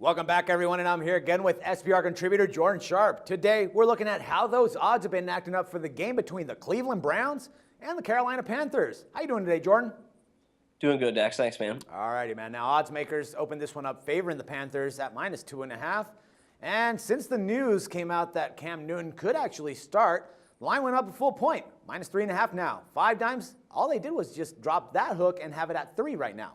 Welcome back, everyone, and I'm here again with SBR contributor Jordan Sharp. Today, we're looking at how those odds have been acting up for the game between the Cleveland Browns and the Carolina Panthers. How you doing today, Jordan? Doing good, Dax. Thanks, man. All righty, man. Now, odds makers opened this one up favoring the Panthers at -2.5. And since the news came out that Cam Newton could actually start, the line went up a full point, -3.5 now. 5 times, all they did was just drop that hook and have it at 3 right now.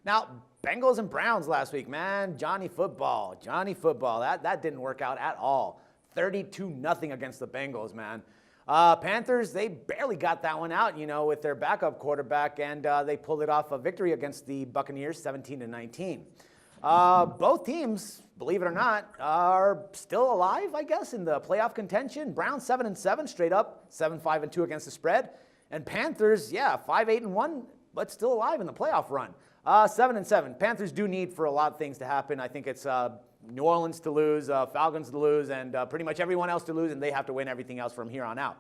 Now, Bengals and Browns last week, man. Johnny Football. That didn't work out at all. 32-0 against the Bengals, man. Panthers, they barely got that one out, with their backup quarterback, and they pulled it off a victory against the Buccaneers, 17-19. Both teams, believe it or not, are still alive, I guess, in the playoff contention. Browns 7-7 straight up, 7-5-2 against the spread. And Panthers, 5-8-1, but still alive in the playoff run. 7-7. Panthers do need for a lot of things to happen. I think it's New Orleans to lose, Falcons to lose, and pretty much everyone else to lose, and they have to win everything else from here on out.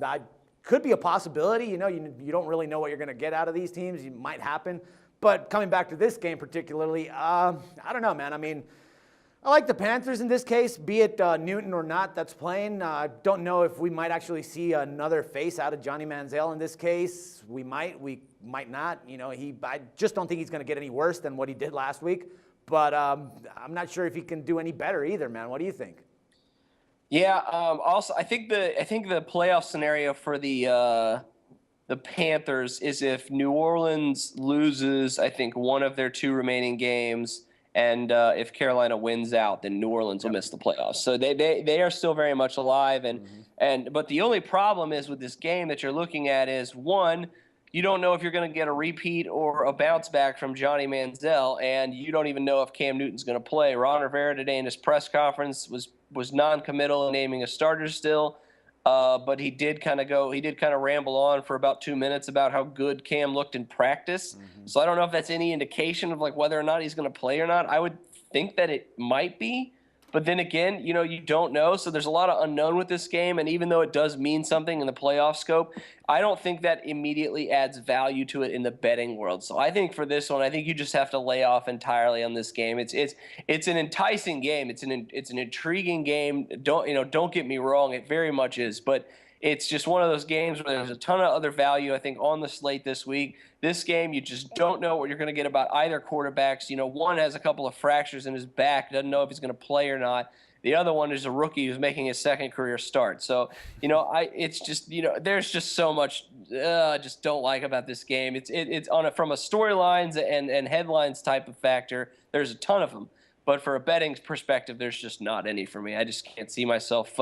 That could be a possibility. You don't really know what you're going to get out of these teams. It might happen. But coming back to this game particularly, I don't know, man. I mean, I like the Panthers in this case, be it Newton or not that's playing. I don't know if we might actually see another face out of Johnny Manziel in this case. We might not. I just don't think he's going to get any worse than what he did last week. But I'm not sure if he can do any better either, man. What do you think? Yeah. Also, I think the playoff scenario for the Panthers is if New Orleans loses, I think, one of their 2 remaining games. And if Carolina wins out, then New Orleans will miss the playoffs. So they are still very much alive. But the only problem is with this game that you're looking at is, one, you don't know if you're going to get a repeat or a bounce back from Johnny Manziel, and you don't even know if Cam Newton's going to play. Ron Rivera today in his press conference was non-committal in naming a starter still. But he did kind of ramble on for about 2 minutes about how good Cam looked in practice. So I don't know if that's any indication of whether or not he's going to play or not. I would think that it might be, but then again, you don't know. So there's a lot of unknown with this game. And even though it does mean something in the playoff scope, I don't think that immediately adds value to it in the betting world. So I think for this one, I think you just have to lay off entirely on this game. It's an enticing game. It's an intriguing game. Don't get me wrong. It very much is, but it's just one of those games where there's a ton of other value, I think, on the slate this week. This game, you just don't know what you're going to get about either quarterbacks. one has a couple of fractures in his back, doesn't know if he's going to play or not. The other one is a rookie who's making his second career start. So, it's just, there's just so much I just don't like about this game. It's from a storylines and headlines type of factor, there's a ton of them. But for a betting perspective, there's just not any for me. I just can't see myself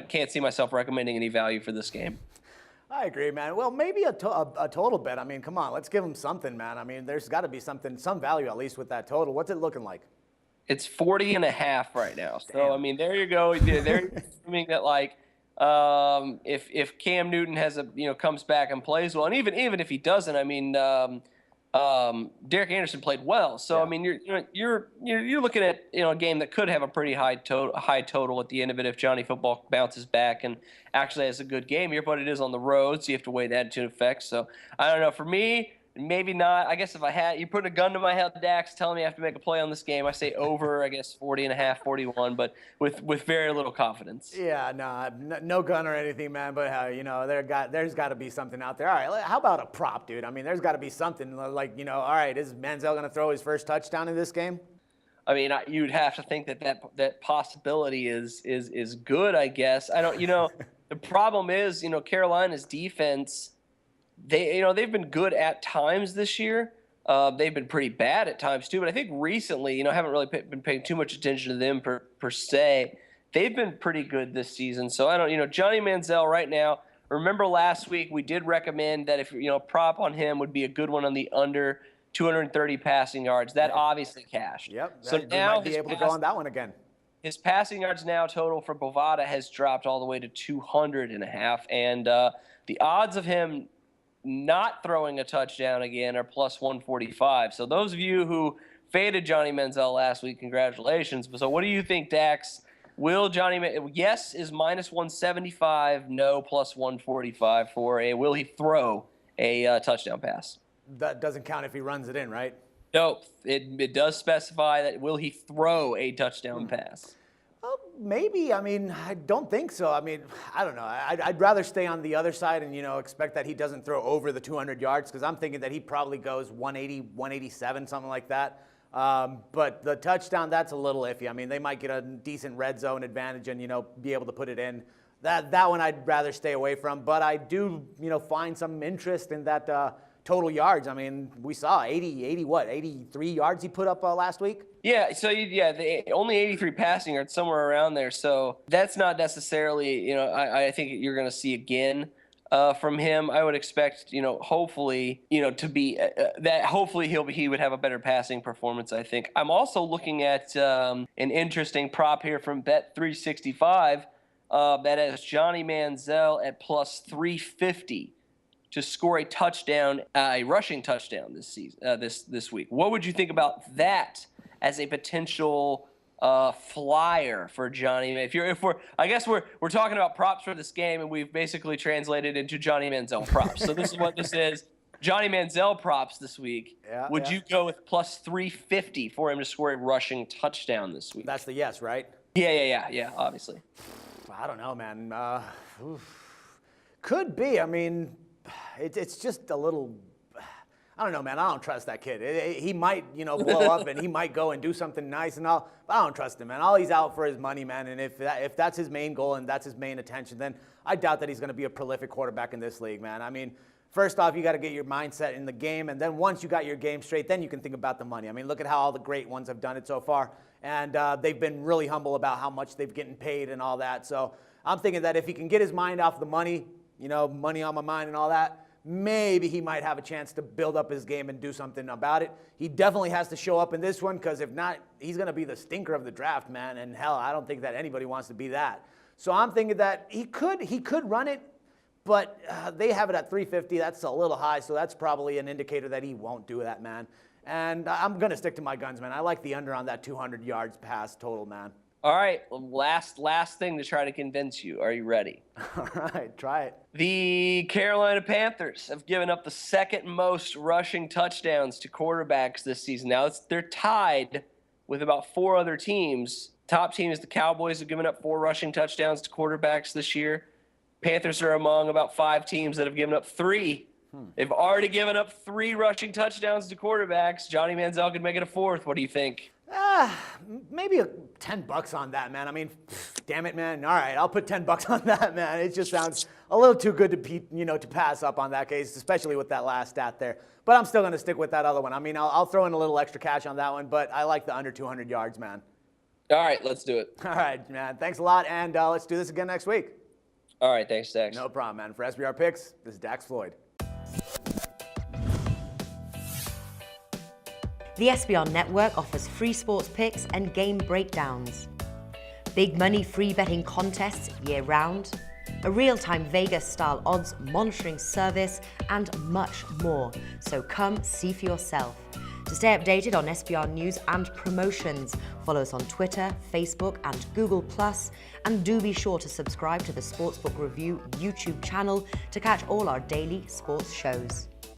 can't see myself recommending any value for this game. I agree, man. Well, maybe a total bet. I mean, come on, let's give them something, man. I mean, there's got to be some value at least with that total. What's it looking like? It's 40.5 right now. So, Damn. I mean, there you go. They're assuming that if Cam Newton comes back and plays well, and even if he doesn't, I mean, Derek Anderson played well. So, yeah. I mean, you're looking at a game that could have a pretty high total at the end of it if Johnny Football bounces back and actually has a good game here. But it is on the road, so you have to weigh that into effect. So I don't know. For me, maybe not. I guess if you put a gun to my head, Dax, telling me I have to make a play on this game, I say over, I guess 40.5, 41, but with very little confidence. Yeah, no gun or anything, man. But there's got to be something out there. All right, how about a prop, dude? I mean, there's got to be something all right, is Manziel going to throw his first touchdown in this game? I mean, you'd have to think that possibility is good, I guess. I don't, the problem is, Carolina's defense. They've been good at times this year. They've been pretty bad at times too. But I think recently, I haven't really been paying too much attention to them per se. They've been pretty good this season. So I don't, Johnny Manziel right now. Remember last week we did recommend that if prop on him would be a good one on the under 230 passing yards. That obviously cashed. Yep. So now might be able to go on that one again. His passing yards now total for Bovada has dropped all the way to 200.5, and the odds of him not throwing a touchdown again are plus 145. So those of you who faded Johnny Manziel last week, congratulations. So what do you think, Dax? Will yes is minus 175, no plus 145 will he throw a touchdown pass? That doesn't count if he runs it in, right? No, it does specify that will he throw a touchdown pass? Well, maybe. I mean, I don't think so. I mean, I don't know. I'd rather stay on the other side and, expect that he doesn't throw over the 200 yards because I'm thinking that he probably goes 180, 187, something like that. But the touchdown, that's a little iffy. I mean, they might get a decent red zone advantage and, be able to put it in. That one I'd rather stay away from. But I do, find some interest in that total yards. I mean, we saw 83 yards he put up last week? Yeah, so only 83 passing yards, somewhere around there. So that's not necessarily, I think you're going to see again from him. I would expect, hopefully, to be that. Hopefully he would have a better passing performance. I think. I'm also looking at an interesting prop here from Bet365 that has Johnny Manziel at plus 350 to score a rushing touchdown this season, this week. What would you think about that as a potential flyer for Johnny? I guess we're talking about props for this game, and we've basically translated into Johnny Manziel props. So this is what this is: Johnny Manziel props this week. Would you go with plus 350 for him to score a rushing touchdown this week? That's the yes, right? Yeah. Obviously. I don't know, man. Could be. I mean, it's just a little. I don't know, man. I don't trust that kid. He might, blow up and he might go and do something nice and all. But I don't trust him, man. All he's out for his money, man. And if that's his main goal and that's his main attention, then I doubt that he's going to be a prolific quarterback in this league, man. I mean, first off, you got to get your mindset in the game, and then once you got your game straight, then you can think about the money. I mean, look at how all the great ones have done it so far, and they've been really humble about how much they've getting paid and all that. So I'm thinking that if he can get his mind off the money, money on my mind and all that, maybe he might have a chance to build up his game and do something about it. He definitely has to show up in this one because if not, he's going to be the stinker of the draft, man. And hell, I don't think that anybody wants to be that. So I'm thinking that he could run it, but they have it at 350. That's a little high, so that's probably an indicator that he won't do that, man. And I'm going to stick to my guns, man. I like the under on that 200 yards pass total, man. All right, last thing to try to convince you. Are you ready? All right, try it. The Carolina Panthers have given up the second most rushing touchdowns to quarterbacks this season. Now, they're tied with about 4 other teams. Top team is the Cowboys, have given up 4 rushing touchdowns to quarterbacks this year. Panthers are among about 5 teams that have given up 3. They've already given up 3 rushing touchdowns to quarterbacks. Johnny Manziel could make it a 4th. What do you think? Maybe $10 on that, man. I mean, damn it, man. All right, I'll put $10 on that, man. It just sounds a little too good to pass up on that case, especially with that last stat there. But I'm still going to stick with that other one. I mean, I'll throw in a little extra cash on that one, but I like the under 200 yards, man. All right, let's do it. All right, man. Thanks a lot, and let's do this again next week. All right, thanks, Dax. No problem, man. For SBR Picks, this is Dax Floyd. The SBR Network offers free sports picks and game breakdowns, big money free betting contests year-round, a real-time Vegas-style odds monitoring service, and much more. So come see for yourself. To stay updated on SBR news and promotions, follow us on Twitter, Facebook, and Google+, and do be sure to subscribe to the Sportsbook Review YouTube channel to catch all our daily sports shows.